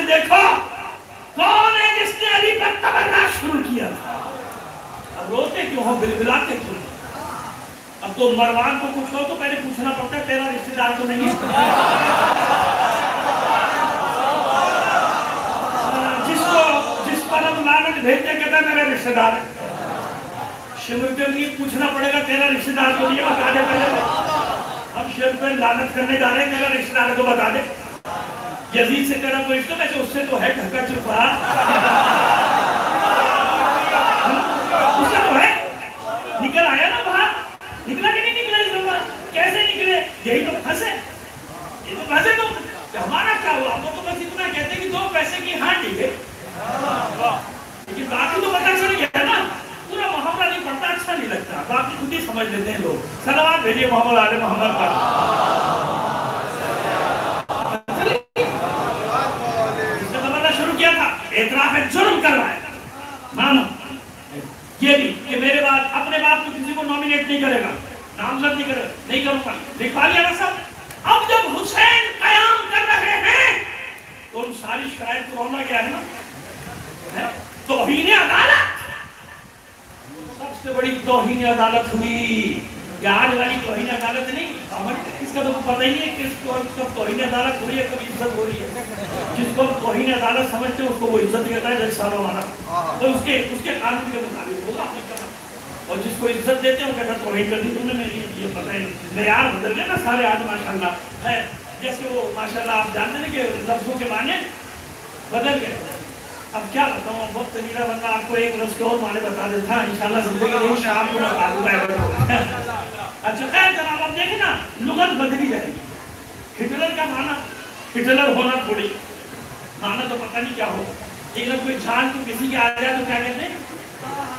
دیکھو کون ہے جس نے علی پر تبرہ شروع کیا. اب روتے کیوں ہو, بلبلاتے کیوں؟ اب تو مروان کو کچھ ہو تو پہلے پوچھنا پڑتا ہے تیرا رشتہ دار تو نہیں ہے؟ جس پر ہم لعنت بھیجتے کہتا ہے میرا رشتہ دار ہے. شمر کے لیے پوچھنا پڑے گا تیرا رشتہ دار تو نہیں ہے؟ بتا دے پہلے. ہم شمر پہ لعنت کرنے جا رہے ہیں تیرا رشتہ دار تو بتا دے. یزید سے تیرا کوئی رشتہ ویسے اس سے تو ہے ڈھکا چھپا. اس سے تو ہے. نکل آیا نا باہر. نکلا کہ نہیں نکلا اس دفعہ؟ کیسے نکلے؟ یہی تو پھنسے. یہ تو پھنسے تو ہمارا کیا ہوا؟ ہم تو بس اتنا کہتے ہیں کہ 2 پیسے کی ہاں ٹھیک ہے. لیکن باقی تو پتہ چل گیا نا. پورا محاورہ نہیں پڑتا اچھا نہیں لگتا. باقی خود ہی سمجھ لیتے ہیں لوگ. صلوات بھیجیے محمد آل محمد پر. اس نے بتانا شروع کیا تھا اعتراف جرم کر رہا ہے. مانو یہ بھی کہ میرے بعد اپنے باپ کو کسی کو نامینیٹ نہیں کرے گا, نامزد نہیں کروں گا. لکھوا لیا نا سب. اب جب حسین قیام کر رہے ہیں تو ان ساری شرائط کو ہونا کیا ہے نا توہین عدالت. سب سے بڑی توہین عدالت ہوئی. یہ آج والی توہین عدالت نہیں, اس کا تو پتہ ہی نہیں ہے کس کو کب توہین عدالت ہو رہی ہے کب عزت ہو رہی ہے. جس کو توہین عدالت سمجھتے ہیں اس کو وہ عزت دیتا ہے جیسے سالوں والا, تو اس کے قانون کے مطابق ہوگا. اور جس کو عزت دیتے ہیں وہ کہتا ہے توہین کر دی تم نے میری. یہ پتہ ہے معیار بدل گیا نا سارے آج ماشاءاللہ ہے. جیسے وہ ماشاءاللہ آپ جانتے ہیں کہ لفظوں کے معنی بدل گئے. اب کیا بتاؤں, بہت طویلہ بندہ آپ کو ایک لفظ کے اور معنی بتا دیتا ہے. انشاءاللہ زندگی نہیں شام کو بتا دوں گا. اچھا خیر جناب اب دیکھیں نا لغت بدلی جائے گی. ہٹلر کا معنی ہٹلر ہونا تھوڑی, معنی تو پتہ نہیں کیا ہو. اگر کوئی جان کو کسی کے آ جائے تو کیا کہتے ہیں,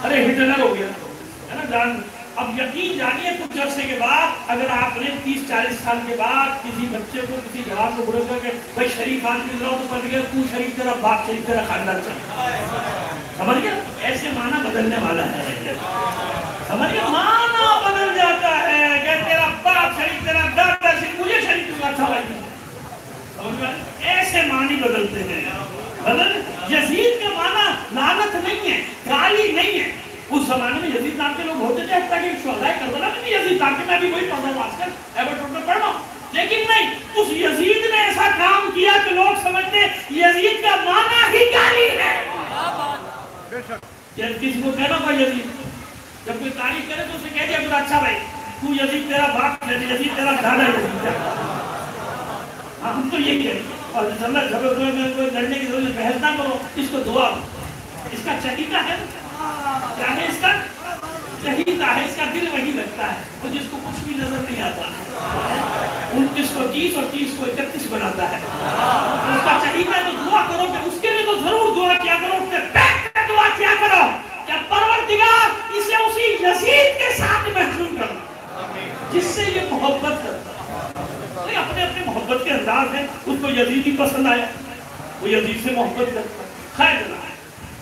ارے ہٹلر ہو گیا ہے نا جان. اب یقین جانیے کچھ عرصے کے بعد اگر آپ نے 30-40 سال کے بعد کسی بچے کو کسی جوان کو بولے کہ بھائی شریف آدمی رہو تو پڑھ گیا تو شریف تیرا باپ شریف تیرا خاندان چاہیے. سمجھ گیا ایسے معنی بدلنے والا ہے. سمجھ گیا معنی بدل جاتا ہے کہ تیرا باپ شریف تیرا دادا شریف مجھے شریف تیرا اچھا لگتا. سمجھ گیا ایسے معنی بدلتے ہیں. بدل یزید کا معنی لعنت نہیں ہے, گالی نہیں ہے. اس زمانے میں یزید نام کے لوگ ہوتے تھے, حتیٰ کہ شہدائے کربلا میں بھی یزید نام کے, میں بھی وہی پڑھ رہا ہوں آج کل ایبرٹون میں پڑھ رہا ہوں. لیکن نہیں, اس یزید نے ایسا کام کیا کہ لوگ سمجھتے یزید کا معنی ہی گالی ہے. جب کسی کو کہنا کوئی یزید, جب کوئی تعریف کرے تو اسے کہہ دیا کہ اچھا بھائی تو یزید تیرا باپ یزید تیرا دادا یزید. ہم تو یہ کہہ رہے ہیں. اور جھگڑے میں کوئی لڑنے کی ضرورت بحث نہ کرو, اس کو دعا, اس کا چہیتا ہے کیا ہے, اس کا چہیتا ہے, اس کا دل وہی لگتا ہے. تو جس کو کچھ بھی نظر نہیں آتا 29 کو 30 اور 30 کو 31 بناتا ہے. اس کا چہیتا ہے تو دعا کرو کہ اس کے لیے تو ضرور دعا کیا کرو, دعا کیا کرو کہ پروردگار اسے اسی یزید کے ساتھ محسوس کرنا جس سے یہ محبت کرتا. اپنے اپنے محبت کے انداز ہیں. اس کو یزید ہی پسند آیا, وہ یزید سے محبت کرتا. خیر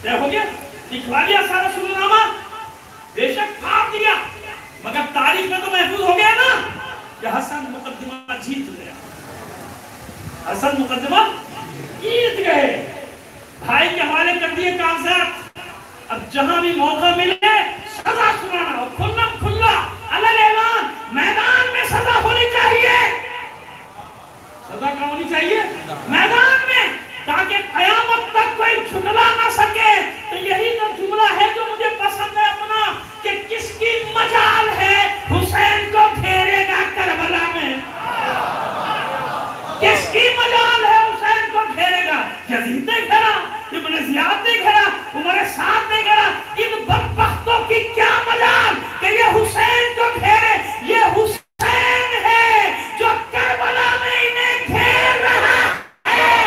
طے ہو گیا, لکھوا لیا سارا سلنامہ, بے شک پھاڑ دیا, مگر تاریخ میں تو محفوظ ہو گیا نا کہ حسن مقدمہ جیت گیا. حسن مقدمہ جیت گئے, بھائی کے حوالے کر دیے کاغذات. اب جہاں بھی موقع ملے سزا سنانا, اور کھلم کھلا علل اعلان میدان میں سزا ہونی چاہیے. سزا کیا ہونی چاہیے میدان میں, تاکہ قیامت تک کوئی جھگلا نہ سکے. تو یہی تو جملہ ہے جو مجھے پسند ہے اپنا, کہ کس کی مجال ہے حسین کو گھیرے گا کربلا میں. کس کی مجال ہے حسین کو گھیرے گا. یزید نے گھیرا, ابن زیاد نے گھیرا, عمر سعد نے گھیرا. ان بدبختوں کی کیا مجال کہ یہ حسین کو گھیرے. یہ حسین ہے جو کربلا میں انہیں گھیر رہا ہے.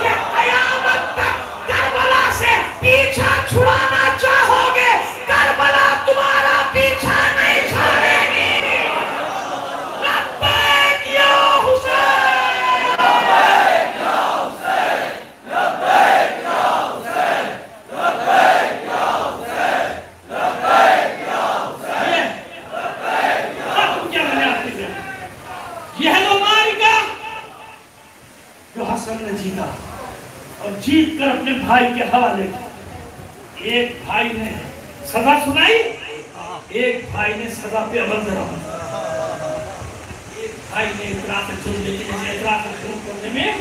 کہ قیامت تک کربلا سے پیچھا چھڑانا چاہو گے, کربلا تمہارا پیچھا نہیں چھوڑے گی. لبیک یا حسین, لبیک یا حسین, لبیک یا حسین, لبیک یا حسین, لبیک یا حسین, لبیک یا حسین. یہ ہے وہ معرکہ جو حسن نے جیتا, اور جیت کر اپنے بھائی کے حوالے کیا. ایک بھائی نے سزا سنائی, ایک بھائی نے سزا پہ عمل کرا، ایک بھائی نے اعتراف جرم لینے میں، اعتراف جرم کرنے میں،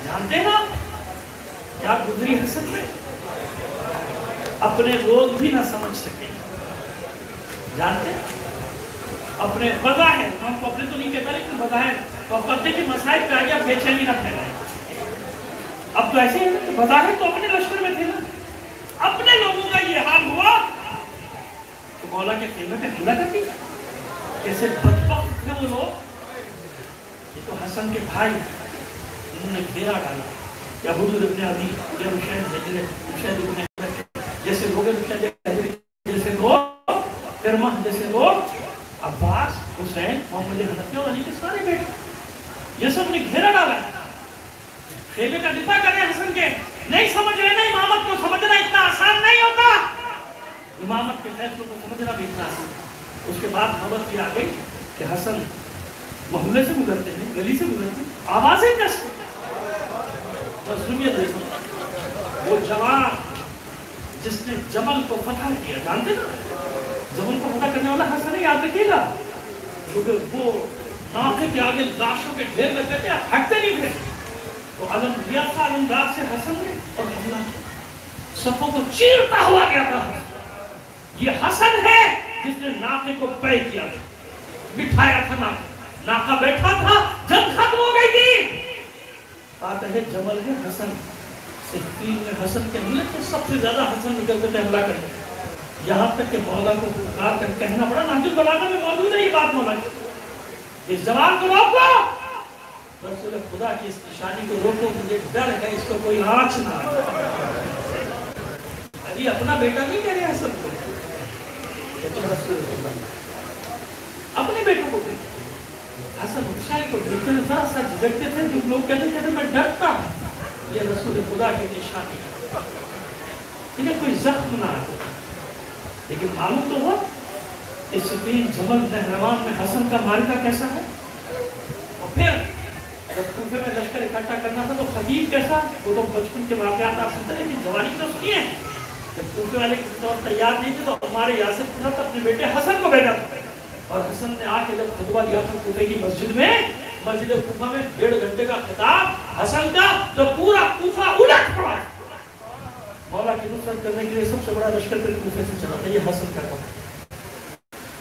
جانتے نا کیا گزری حسن میں؟ اپنے لوگ بھی نہ سمجھ سکے، جانتے اپنے بظاہر، ہم کو اپنے تو نہیں کہتا لیکن بظاہر تو پردے کے مسائل پہ آگیا بے چینی نہ پھیلائے۔ اب تو ایسے ہی بظاہر تو اپنے لشکر میں تھے نا، اپنے لوگوں کا یہ حال ہوا تو مولا کے خیمے پہ حملہ کر دیا۔ کیسے بدبخت تھے وہ لوگ، یہ تو حسن کے بھائی، انہوں نے گھیرا ڈالا، یا حضور ابن عدی، یا رشید ابن جیسے لوگ، جیسے لوگ کرمہ، جیسے لوگ عباس، حسین، محمد حنفی اور علی کے سارے بیٹے، یہ سب نے گھیرا ڈالا۔ خیمے کا دفاع کر رہے حسن کے، نہیں سمجھ رہے نا امامت کو سمجھنا اتنا آسان نہیں ہوتا، امامت کے فیصلوں کو سمجھنا بھی اتنا آسان۔ اس کے بعد نوبت یہ آ گئی کہ حسن محلے سے گزرتے ہیں، گلی سے گزرتے ہیں، آوازیں کس مظلومیت دیکھو، وہ جوان جس نے جمل کو فتح کیا، جانتے نا جمل کو فتح کرنے والا حسن ہے، یاد رکھیے گا، کیونکہ وہ ناقے کے آگے لاشوں کے ڈھیر لگ گئے تھے، ہٹتے نہیں تھے، تو علم دیا تھا، علمدار سے حسن نے اور حملہ صفوں کو چیرتا ہوا گیا تھا۔ یہ حسن ہے جس نے ناقے کو پے کیا، بٹھایا تھا، ناقہ بیٹھا تھا، جنگ ختم ہو گئی تھی، فاتح جمل ہے حسن۔ صحیفین میں حسن کے حملے تو سب سے زیادہ حسن نکلتے تھے حملہ کرنے، یہاں تک کہ مولا کو پکار کر کہنا پڑا، نہج البلاغہ میں موجود ہے یہ بات مولا کی، اس جوان کو روکو، رسول خدا کی اس نشانی کو روکو، مجھے ڈر ہے اس کو کوئی آنچ نہ آئے۔ علی اپنا بیٹا نہیں کہہ رہے حسن کو، یہ تو رسول خدا اپنے بیٹوں کو دیکھتے، حسن حسین کو دیکھتے ہیں، ذرا سا جھجکتے تھے، جو لوگ کہتے تھے میں ڈرتا ہوں، یہ رسول خدا کی نشانی ہے، انہیں کوئی زخم نہ آتا، لیکن معلوم تو ہوا اس صفین جمل نہروان میں حسن کا معرکہ کیسا ہے۔ اور پھر جب کوفے میں لشکر اکٹھا کرنا تھا تو خطیب کیسا، وہ تو بچپن کے واقعات آپ سنتے ہیں، لیکن جوانی تو سنی ہے، جب کوفے والے کسی طور تیار نہیں تھے تو ہمارے یاسر نے اپنے بیٹے حسن کو بھیجا تھا، اور حسن نے آ کے جب خطبہ دیا تھا کوفے کی مسجد میں، مسجد کوفہ میں 1.5 گھنٹے کا خطاب حسن کا، تو پورا کوفہ الٹ پڑا۔ مولا کی نصرت کرنے کے لیے سب سے بڑا لشکر پھر کوفے سے چلا تھا، یہ حسن کا کام،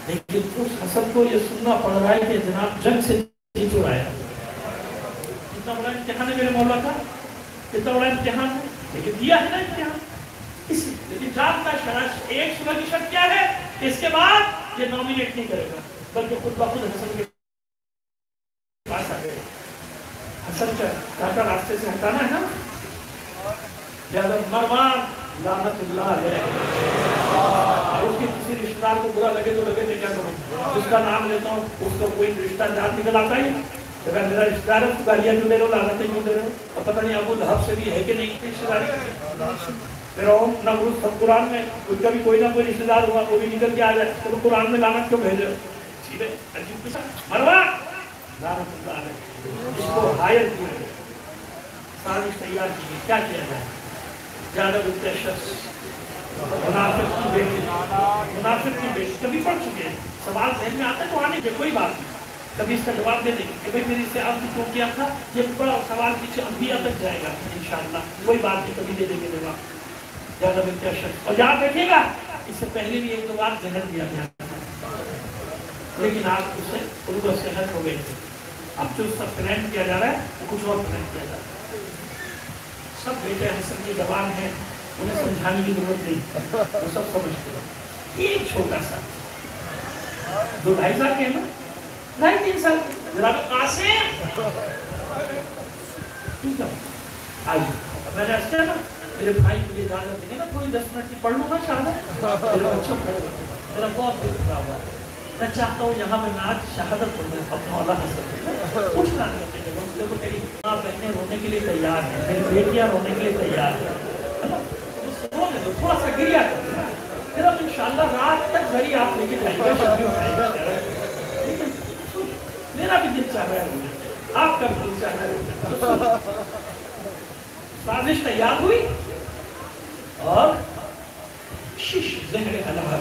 لیکن اس حسن کو یہ سننا پڑ رہا ہے کہ جناب جنگ سے نہیں چھڑایا۔ کتنا بڑا امتحان ہے میرے مولا کا، کتنا بڑا امتحان ہے، لیکن دیا ہے نا امتحان، لیکن جانتا شرط ایک صبح کی شرط کیا ہے، اس کے بعد یہ نومینیٹ نہیں کرے گا، بلکہ خود بخود حسن کے پاس آ گئے، حسن کا راستے سے ہٹانا ہے نا، لہذا مروان لعنت اللہ علیہ، اس کے کسی رشتہ دار کو برا لگے تو لگے تو کیا کروں، جس کا نام لیتا ہوں اس کو کوئی رشتہ دار نکل آتا ہی، اگر میرا رشتہ دار ہے تو گالیاں کیوں دے رہے ہو، لعنتیں کیوں دے رہے ہو، اور پتہ نہیں ابو لہب سے بھی ہے کہ نہیں رشتہ داری، فرعون نمرود سب قرآن میں اس کا بھی کوئی نہ کوئی رشتہ دار ہوا، وہ بھی نکل کے آ جائے تو قرآن میں لعنت کیوں بھیج رہے ہو، ٹھیک ہے عجیب قصہ، مروان لعنت اللہ علیہ، اس کو ہائر کیا گیا، سازش تیار کی، کیا کیا جائے، زیادہ بلتے شخص منافق کی بیٹی کبھی پڑھ چکے ہیں، سوال ذہن میں آتا ہے تو آنے کے کوئی بات نہیں، کبھی اس کا جواب دے دیں گے کہ بھئی میری سے آپ کیوں کیا تھا، یہ بڑا سوال پیچھے انبیاء تک جائے گا انشاءاللہ، کوئی بات نہیں کبھی دے دیں گے جواب، زیادہ بلتے شخص، اور یاد رکھیے گا اس سے پہلے بھی ایک دو بار زہر دیا گیا تھا، لیکن آپ اسے عروج صحت ہو گئی تھی، اب جو اس کا پلان کیا جا رہا ہے وہ کچھ اور پلان کیا جا رہا ہے، سب بیٹے حسن کی زبان ہے، انہیں سمجھانے کی ضرورت نہیں، وہ سب سمجھتے ہیں، ایک چھوٹا سا 2-2.5 سال کے ہیں نا، 2.5-3 سال جناب قاسم آئیے، میں نے ایسے نا میرے بھائی مجھے اجازت دیں گے نا تھوڑی 10 منٹ کی پڑھ لوں گا شہادت، میرے بچوں کھڑے ہوتے ہیں، میرا بہت دل خراب ہوا، میں چاہتا ہوں یہاں میں ناچ شہادت پڑھ لوں اپنا اللہ حسن کچھ نہ کرتے ہیں، اس کو میری ماں بہنیں رونے کے لیے تیار ہیں، میری بیٹیاں رونے کے لیے تیار ہیں، تھوڑا سا گریا کرتے ہیں، پھر اب انشاءاللہ رات تک گھری آپ لے کے جائیں گے، شادی اٹھائے گا، میرا بھی دل چاہ رہا ہے، آپ کا بھی دل چاہ رہا ہے، سازش تیار ہوئی اور شش زہر حلال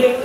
1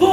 2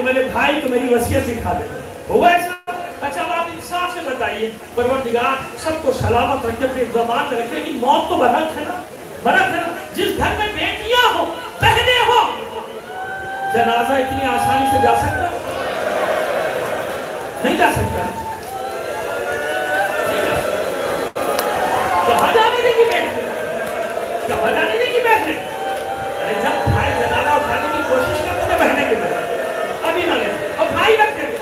تو میرے بھائی کو میری وصیت سکھا دے. ہوا ایسا؟ اچھا اب آپ انصاف سے بتائیے پروردگار سب کو سلامت رکھے اپنی زبان میں رکھے کہ موت تو برحق ہے نا, برحق ہے نا. جس گھر میں بیٹیاں ہو بہنیں ہو جنازہ اتنی آسانی سے جا سکتا نہیں جا سکتا. کہاں جانے دے گی بیٹھے, کہاں جانے دے گی بیٹھے. جب بھائی جنازہ اٹھانے کی کوشش کرتے تھے بہنے کے بعد ابھی نہ لے اور بھائی رکھتے تھے,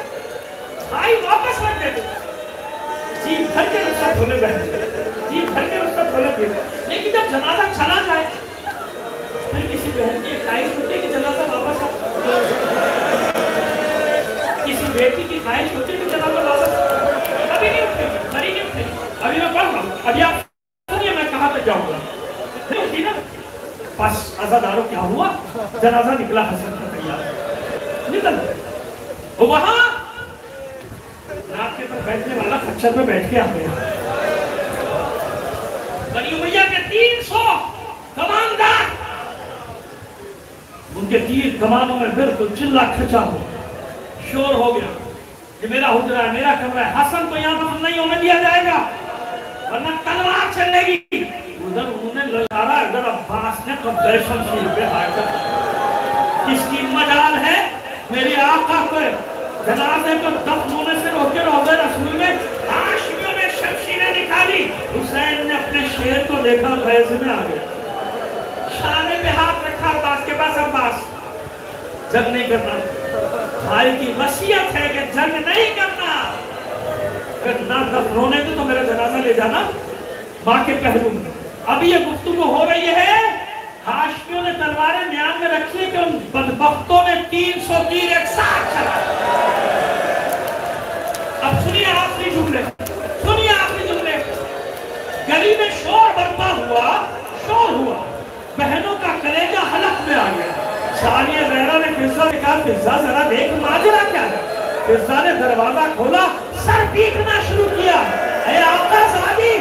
بھائی واپس رکھ دیتے جی بھر کے اس کا دھونے بیٹھتے, جی بھر کے اس کا دھونے بیٹھتے. لیکن جب جنازہ چلا جائے پھر کسی بہن کی خواہش ہوتی ہے کہ جنازہ واپس آ, کسی بیٹی کی خواہش ہوتی ہے کہ جنازہ واپس آ. ابھی نہیں اٹھے گی, مری نہیں اٹھے گی. ابھی میں پڑھ رہا ہوں, ابھی آپ سنیے میں کہاں تک جاؤں گا. نہیں ہوتی نا. بس عزاداروں کیا ہوا, جنازہ نکلا حسن کا تیار نکل وہاں رات کے پر بیٹھنے والا خچر میں بیٹھ کے آتے ہیں. بنی امیہ کے 300 کماندار, ان کے تیر کمانوں میں بالکل چلا کھچا ہو, شور ہو گیا. یہ میرا حجرہ ہے, میرا کمرہ ہے, حسن کو یہاں پر نہیں ہونے دیا جائے گا ورنہ تلوار چلے گی. ادھر انہوں نے للکارا, ادھر عباس نے قبضہ شمشیر پہ حاکم. کس کی مجال ہے میرے آقا کو جنازے کو دفن ہونے سے روکے روضہ رسول میں ہاشمیوں نے شمشیریں نکالی. حسین نے اپنے شیر کو دیکھا, غیظ میں آ گیا, شانے پہ ہاتھ رکھا عباس کے پاس. عباس جنگ نہیں کرنا, بھائی کی وصیت ہے کہ جنگ نہیں کرنا, اگر نہ دفن ہونے تو میرا جنازہ لے جانا ماں کے پہلو میں. ابھی یہ گفتگو ہو رہی ہے, ہاشمیوں نے تلواریں میان میں رکھی کہ ان بدبختوں نے 300 تیر ایک ساتھ چلائے. اب سنیے آخری جملے, سنیے آخری جملے. گلی میں شور برپا ہوا, شور ہوا, بہنوں کا کلیجہ حلق میں آ گیا. ثانیہ زہرا نے فضہ سے کہا, فضہ ذرا دیکھ ماجرا کیا ہے. فضہ نے دروازہ کھولا, سر پیٹنا شروع کیا. اے آقا زادی